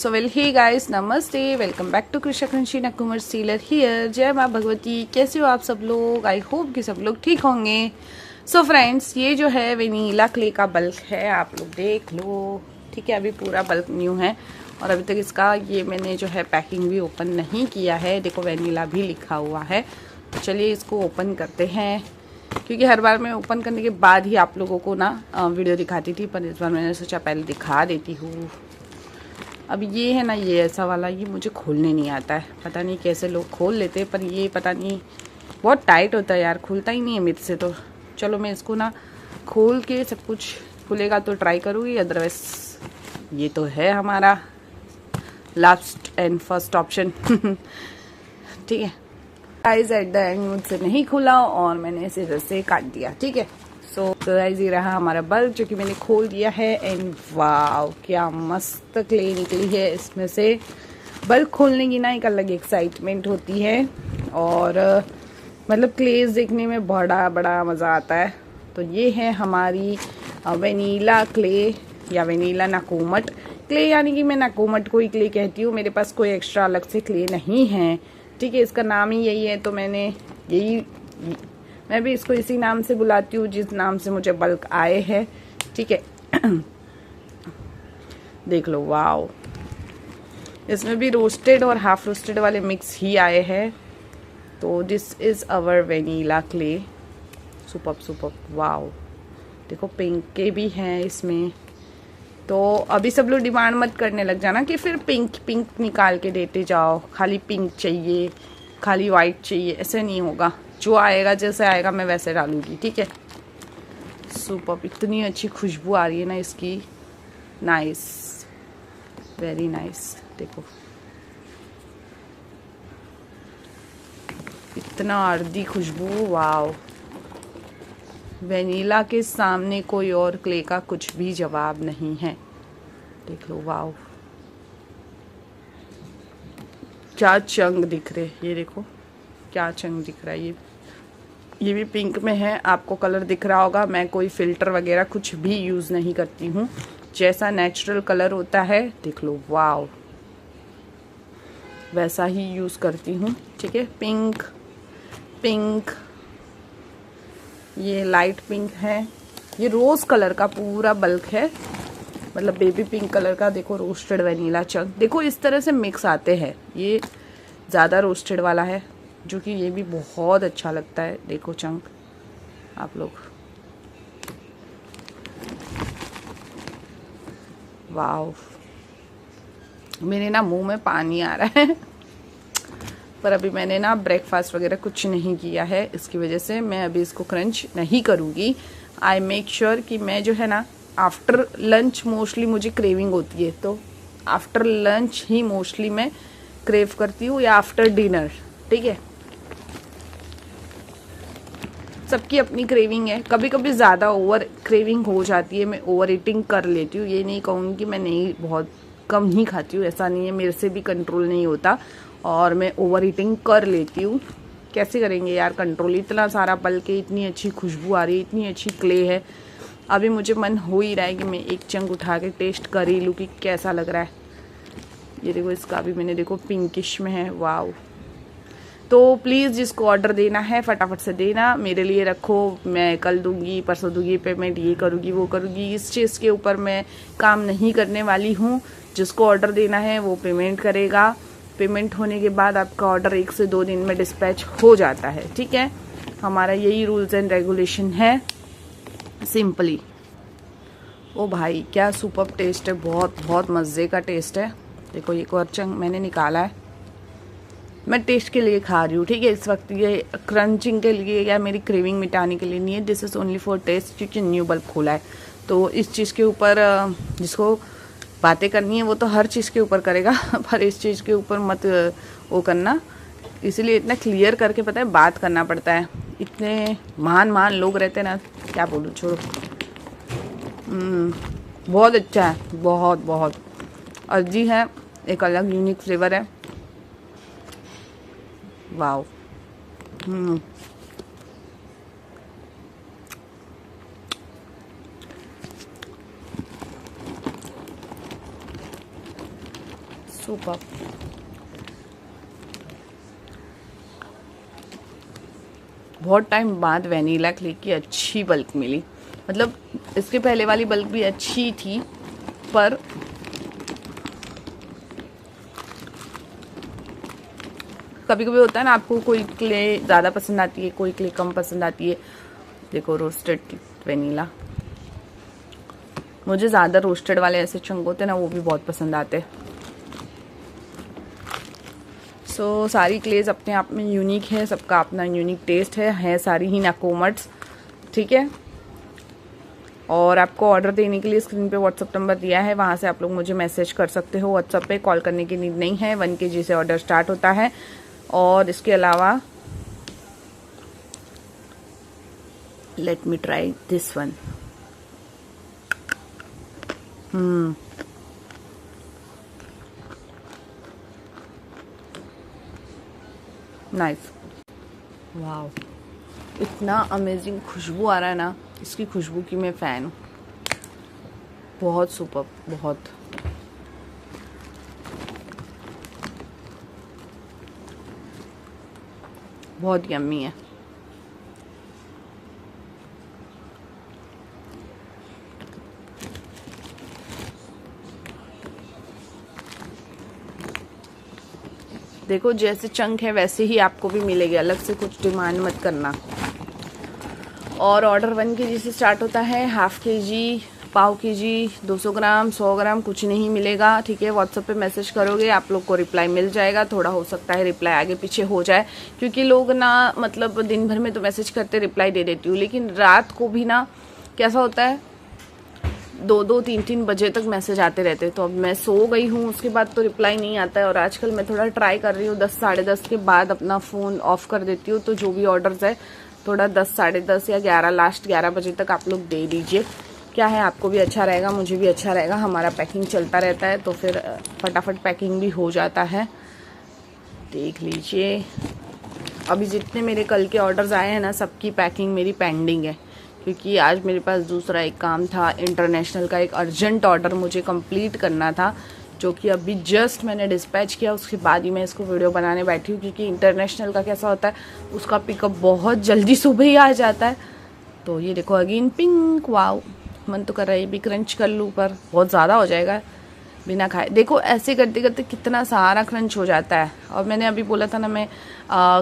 सो well hi guys, नमस्ते, welcome back to Krishna crunchy नकुमर सीलर हियर। जय माँ भगवती। कैसे हो आप सब लोग? आई होप कि सब लोग ठीक होंगे। सो फ्रेंड्स, ये जो है वेनिला क्ले का बल्क है, आप लोग देख लो। ठीक है, अभी पूरा बल्क न्यू है और अभी तक इसका ये मैंने जो है पैकिंग भी ओपन नहीं किया है। देखो वेनिला भी लिखा हुआ है। तो चलिए इसको ओपन करते हैं, क्योंकि हर बार मैं ओपन करने के बाद ही आप लोगों को ना वीडियो दिखाती थी, पर इस बार मैंने सोचा पहले दिखा देती हूँ। अब ये है ना, ये ऐसा वाला, ये मुझे खोलने नहीं आता है। पता नहीं कैसे लोग खोल लेते हैं, पर ये पता नहीं बहुत टाइट होता है यार, खुलता ही नहीं है मेरे से। तो चलो मैं इसको ना खोल के, सब कुछ खुलेगा तो ट्राई करूँगी, अदरवाइज ये तो है हमारा लास्ट एंड फर्स्ट ऑप्शन। ठीक है गाइस, एट द एंड मुझसे नहीं खुला और मैंने इसे रस्से काट दिया। ठीक है, सो गाइस ये रहा हमारा बल्ब जो कि मैंने खोल दिया है। एंड वाव, क्या मस्त क्ले निकली है इसमें से। बल्ब खोलने की ना एक अलग एक्साइटमेंट होती है और मतलब क्लेज देखने में बड़ा बड़ा मज़ा आता है। तो ये है हमारी वेनिला क्ले या वेनिला नाकोमट क्ले, यानी कि मैं नाकोमट को ही क्ले कहती हूँ। मेरे पास कोई एक्स्ट्रा अलग से क्ले नहीं है। ठीक है, इसका नाम ही यही है, तो मैं भी इसको इसी नाम से बुलाती हूँ जिस नाम से मुझे बल्क आए हैं। ठीक है। देख लो, वाओ, इसमें भी रोस्टेड और हाफ रोस्टेड वाले मिक्स ही आए हैं। तो this is our vanilla clay. Super super, wow. देखो पिंक के भी हैं इसमें। तो अभी सब लोग डिमांड मत करने लग जाना कि फिर पिंक पिंक निकाल के देते जाओ, खाली पिंक चाहिए, खाली वाइट चाहिए। ऐसे नहीं होगा, जो आएगा जैसे आएगा मैं वैसे डालूंगी। ठीक है। सुपर, इतनी अच्छी खुशबू आ रही है ना इसकी। Nice, very nice. देखो इतना अर्दी खुशबू, वाओ। वेनिला के सामने कोई और क्ले का कुछ भी जवाब नहीं है। देख लो, वाओ, क्या चंग दिख रहे। ये देखो क्या चंग दिख रहा है। ये भी पिंक में है, आपको कलर दिख रहा होगा। मैं कोई फिल्टर वगैरह कुछ भी यूज़ नहीं करती हूँ, जैसा नेचुरल कलर होता है, देख लो, वाओ, वैसा ही यूज़ करती हूँ। ठीक है, पिंक पिंक, ये लाइट पिंक है, ये रोज कलर का पूरा बल्क है, मतलब बेबी पिंक कलर का। देखो रोस्टेड वेनिला चंक, देखो इस तरह से मिक्स आते हैं। ये ज़्यादा रोस्टेड वाला है, जो कि ये भी बहुत अच्छा लगता है। देखो चंक आप लोग, वाओ, मेरे ना मुंह में पानी आ रहा है। पर अभी मैंने ना ब्रेकफास्ट वगैरह कुछ नहीं किया है, इसकी वजह से मैं अभी इसको क्रंच नहीं करूँगी। आई मेक श्योर कि मैं जो है ना आफ्टर लंच मोस्टली मुझे क्रेविंग होती है, तो आफ्टर लंच ही मोस्टली मैं क्रेव करती हूँ, या आफ्टर डिनर। ठीक है, सबकी अपनी क्रेविंग है। कभी कभी ज़्यादा ओवर क्रेविंग हो जाती है, मैं ओवर ईटिंग कर लेती हूँ। ये नहीं कहूँगी कि मैं नहीं, बहुत कम ही खाती हूँ, ऐसा नहीं है, मेरे से भी कंट्रोल नहीं होता और मैं ओवर ईटिंग कर लेती हूँ। कैसे करेंगे यार कंट्रोल, इतना सारा बल्क के, इतनी अच्छी खुशबू आ रही है, इतनी अच्छी क्ले है। अभी मुझे मन हो ही रहा है कि मैं एक चंक उठा के टेस्ट कर ही लूँ कि कैसा लग रहा है। ये देखो, इसका भी मैंने देखो पिंकिश में है, वाओ। तो प्लीज़ जिसको ऑर्डर देना है फटाफट से देना, मेरे लिए रखो, मैं कल दूंगी, परसों दूंगी पेमेंट, ये करूँगी वो करूँगी, इस चीज़ के ऊपर मैं काम नहीं करने वाली हूँ। जिसको ऑर्डर देना है वो पेमेंट करेगा, पेमेंट होने के बाद आपका ऑर्डर 1 से 2 दिन में डिस्पैच हो जाता है। ठीक है, हमारा यही रूल्स एंड रेगुलेशन है, सिंपली। ओ भाई, क्या सुपर टेस्ट है, बहुत बहुत मज़े का टेस्ट है। देखो एक और चंक मैंने निकाला है, मैं टेस्ट के लिए खा रही हूँ। ठीक है, इस वक्त ये क्रंचिंग के लिए या मेरी क्रेविंग मिटाने के लिए नहीं है, this is only for test, क्योंकि न्यू बल्ब खोला है। तो इस चीज़ के ऊपर जिसको बातें करनी है वो तो हर चीज़ के ऊपर करेगा, पर इस चीज़ के ऊपर मत वो करना। इसीलिए इतना क्लियर करके पता है बात करना पड़ता है। इतने महान लोग रहते हैं ना, क्या बोलूँ, छोड़ो। बहुत अच्छा है, बहुत बहुत अर्जी है, एक अलग यूनिक फ्लेवर है, वाओ। सुपर। बहुत टाइम बाद वेनिला क्ले की अच्छी बल्क मिली। मतलब इसके पहले वाली बल्क भी अच्छी थी, पर कभी कभी होता है ना, आपको कोई क्ले ज़्यादा पसंद आती है, कोई क्ले कम पसंद आती है। देखो रोस्टेड वेनिला, मुझे ज़्यादा रोस्टेड वाले ऐसे चंक होते हैं ना, वो भी बहुत पसंद आते हैं। सो सारी क्लेज अपने आप में यूनिक है, सबका अपना यूनिक टेस्ट है सारी ही नाकोमट्स, ठीक है। और आपको ऑर्डर देने के लिए स्क्रीन पे व्हाट्सअप नंबर दिया है, वहाँ से आप लोग मुझे मैसेज कर सकते हो। व्हाट्सअप पे कॉल करने की नीड नहीं है, 1 kg से ऑर्डर स्टार्ट होता है। और इसके अलावा let me try this one. Nice, wow, इतना अमेजिंग खुशबू आ रहा है ना, इसकी खुशबू की मैं फ़ैन हूँ। बहुत सुपर, बहुत। बहुत यम्मी है। देखो जैसे चंक है वैसे ही आपको भी मिलेगी, अलग से कुछ डिमांड मत करना। और ऑर्डर 1 kg से स्टार्ट होता है, 1/2 kg, पाव kg, 200 ग्राम, 100 ग्राम कुछ नहीं मिलेगा, ठीक है। व्हाट्सएप पे मैसेज करोगे आप लोग को रिप्लाई मिल जाएगा। थोड़ा हो सकता है रिप्लाई आगे पीछे हो जाए, क्योंकि लोग ना मतलब दिन भर में तो मैसेज करते रिप्लाई दे देती हूँ, लेकिन रात को भी ना कैसा होता है 2-2, 3-3 बजे तक मैसेज आते रहते हैं। तो अब मैं सो गई हूँ, उसके बाद तो रिप्लाई नहीं आता है। और आजकल मैं थोड़ा ट्राई कर रही हूँ 10, 10:30 के बाद अपना फ़ोन ऑफ कर देती हूँ। तो जो भी ऑर्डर्स है थोड़ा 10, 10:30 या 11, लास्ट 11 बजे तक आप लोग दे दीजिए। क्या है, आपको भी अच्छा रहेगा, मुझे भी अच्छा रहेगा, हमारा पैकिंग चलता रहता है, तो फिर फटाफट पैकिंग भी हो जाता है। देख लीजिए, अभी जितने मेरे कल के ऑर्डर्स आए हैं ना, सबकी पैकिंग मेरी पेंडिंग है, क्योंकि आज मेरे पास दूसरा एक काम था, इंटरनेशनल का एक अर्जेंट ऑर्डर मुझे कंप्लीट करना था, जो कि अभी जस्ट मैंने डिस्पैच किया। उसके बाद ही मैं इसको वीडियो बनाने बैठी हूँ, क्योंकि इंटरनेशनल का कैसा होता है, उसका पिकअप बहुत जल्दी सुबह ही आ जाता है। तो ये देखो अगेन पिंक, वाव, मन तो कर रहा है ये भी क्रंच कर लूँ, पर बहुत ज़्यादा हो जाएगा बिना खाए। देखो ऐसे करते करते कितना सारा क्रंच हो जाता है। और मैंने अभी बोला था ना, मैं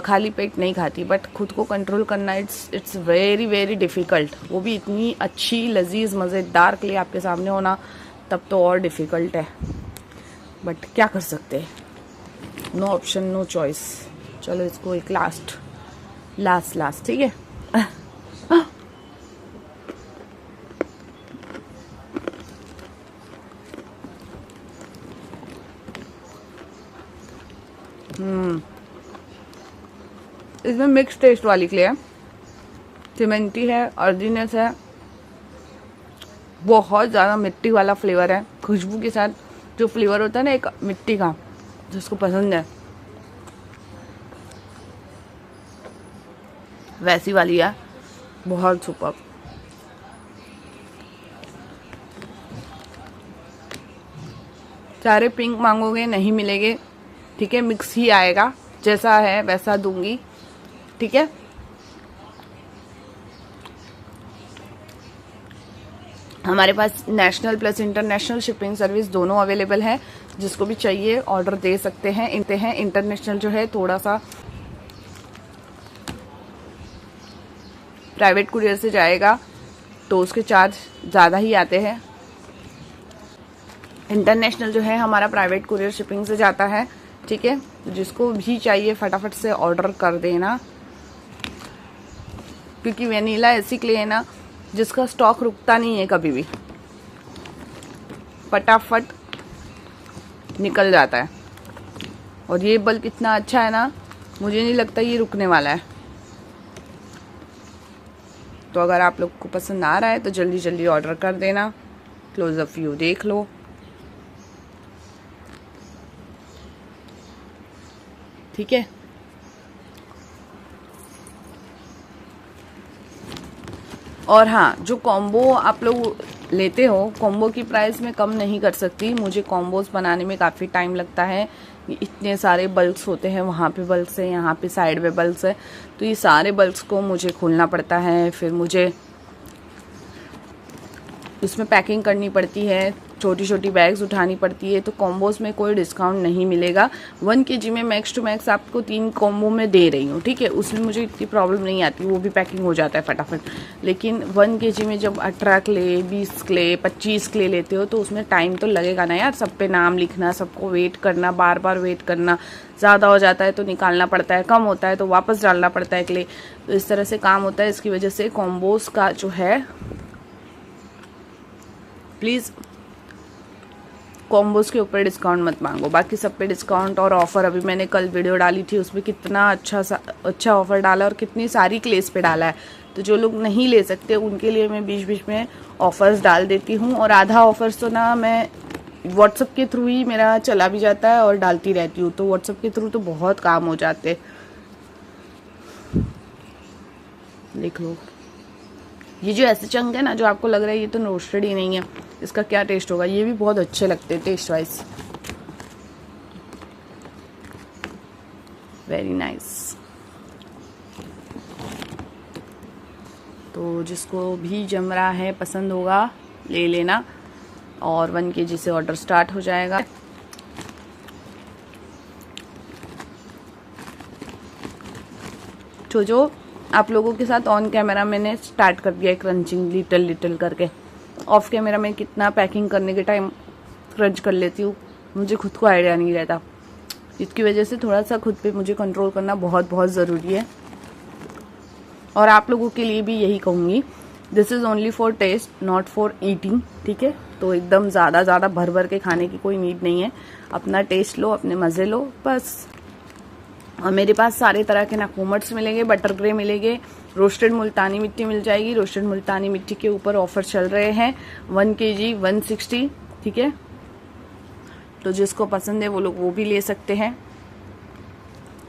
खाली पेट नहीं खाती, बट खुद को कंट्रोल करना इट्स वेरी वेरी डिफ़िकल्ट। वो भी इतनी अच्छी लजीज मज़ेदार के लिए आपके सामने होना, तब तो और डिफ़िकल्ट है। बट क्या कर सकते हैं, नो ऑप्शन नो चॉइस। चलो इसको एक लास्ट, ठीक है। इसमें मिक्स टेस्ट वाली क्ले है, सीमेंटी है, अर्जीनेस है, बहुत ज़्यादा मिट्टी वाला फ्लेवर है। खुशबू के साथ जो फ्लेवर होता है ना एक मिट्टी का, जिसको पसंद है वैसी वाली है, बहुत सुपर। सारे पिंक मांगोगे नहीं मिलेंगे, ठीक है, मिक्स ही आएगा, जैसा है वैसा दूंगी, ठीक है। हमारे पास national plus international shipping service दोनों अवेलेबल है, जिसको भी चाहिए ऑर्डर दे सकते हैं। इंटरनेशनल जो है थोड़ा सा प्राइवेट कुरियर से जाएगा, तो उसके चार्ज ज़्यादा ही आते हैं। इंटरनेशनल जो है हमारा प्राइवेट कुरियर शिपिंग से जाता है, ठीक है। जिसको भी चाहिए फटाफट से ऑर्डर कर देना, क्योंकि वेनिला ऐसी क्ले है ना जिसका स्टॉक रुकता नहीं है कभी भी, फटाफट निकल जाता है। और ये बल्क इतना अच्छा है ना, मुझे नहीं लगता ये रुकने वाला है। तो अगर आप लोग को पसंद आ रहा है तो जल्दी जल्दी ऑर्डर कर देना। क्लोजअप व्यू देख लो, ठीक है। और हाँ, जो कॉम्बो आप लोग लेते हो कॉम्बो की प्राइस में कम नहीं कर सकती। मुझे कॉम्बोज बनाने में काफ़ी टाइम लगता है, इतने सारे बल्ब्स होते हैं, वहाँ पे बल्ब्स है, यहाँ पे साइड में बल्ब्स है, तो ये सारे बल्ब्स को मुझे खोलना पड़ता है, फिर मुझे उसमें पैकिंग करनी पड़ती है, छोटी छोटी बैग्स उठानी पड़ती है। तो कॉम्बोज में कोई डिस्काउंट नहीं मिलेगा। 1 kg में मैक्स टू मैक्स आपको 3 कॉम्बो में दे रही हूँ, ठीक है, उसमें मुझे इतनी प्रॉब्लम नहीं आती, वो भी पैकिंग हो जाता है फटाफट। लेकिन 1 kg में जब 18 क्ले, 20 क्ले, 25 क्ले लेते हो तो उसमें टाइम तो लगेगा ना यार, सब पे नाम लिखना, सबको वेट करना, बार बार वेट करना, ज़्यादा हो जाता है तो निकालना पड़ता है, कम होता है तो वापस डालना पड़ता है क्ले, तो इस तरह से काम होता है। इसकी वजह से कॉम्बोज का जो है, प्लीज़ कॉम्बोज के ऊपर डिस्काउंट मत मांगो, बाकी सब पे डिस्काउंट और ऑफर। अभी मैंने कल वीडियो डाली थी, उसमें कितना अच्छा ऑफर डाला और कितनी सारी क्लेस पे डाला है। तो जो लोग नहीं ले सकते उनके लिए मैं बीच बीच में ऑफर्स डाल देती हूँ, और आधा ऑफर्स तो ना मैं व्हाट्सएप के थ्रू ही मेरा चला भी जाता है और डालती रहती हूँ, तो व्हाट्सएप के थ्रू तो बहुत काम हो जाते। देख लो, ये जो ऐसे चंक है ना, जो आपको लग रहा है ये तो रोस्टेड ही नहीं है, इसका क्या टेस्ट होगा, ये भी बहुत अच्छे लगते हैं टेस्ट वाइज, वेरी नाइस। तो जिसको भी जम रहा है, पसंद होगा, ले लेना, और 1 kg से ऑर्डर स्टार्ट हो जाएगा। जो आप लोगों के साथ ऑन कैमरा मैंने स्टार्ट कर दिया है क्रंचिंग, लिटिल लिटिल करके। ऑफ कैमरा में कितना पैकिंग करने के टाइम क्रंच कर लेती हूँ, मुझे खुद को आइडिया नहीं रहता। इसकी वजह से थोड़ा सा खुद पे मुझे कंट्रोल करना बहुत बहुत ज़रूरी है, और आप लोगों के लिए भी यही कहूँगी, this is only for test, not for eating, ठीक है। तो एकदम ज़्यादा भर भर के खाने की कोई नीड नहीं है, अपना टेस्ट लो, अपने मज़े लो बस। और मेरे पास सारे तरह के नाकुमट्स मिलेंगे, बटर ग्रे मिलेंगे, रोस्टेड मुल्तानी मिट्टी मिल जाएगी। रोस्टेड मुल्तानी मिट्टी के ऊपर ऑफर चल रहे हैं, 1 kg 160, ठीक है। तो जिसको पसंद है वो लोग वो भी ले सकते हैं।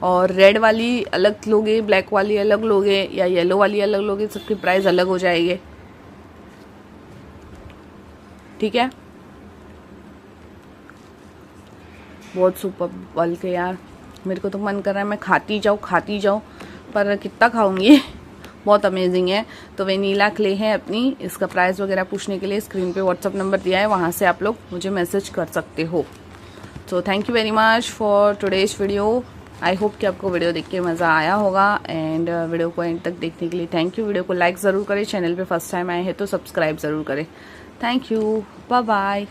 और रेड वाली अलग लोगे, ब्लैक वाली अलग लोगे, या येलो वाली अलग लोगे, सबकी प्राइस अलग हो जाएगी, ठीक है। बहुत सुपर बल्क है यार, मेरे को तो मन कर रहा है मैं खाती जाऊँ, पर कितना खाऊंगी बहुत अमेजिंग है। तो वेनीला क्ले है अपनी, इसका प्राइस वगैरह पूछने के लिए स्क्रीन पे व्हाट्सअप नंबर दिया है, वहाँ से आप लोग मुझे मैसेज कर सकते हो। So thank you very much for today's video. I hope कि आपको वीडियो देख के मज़ा आया होगा, एंड वीडियो को एंड तक देखने के लिए थैंक यू। वीडियो को लाइक ज़रूर करें, चैनल पे फर्स्ट टाइम आए हैं तो सब्सक्राइब ज़रूर करें। Thank you, bye bye.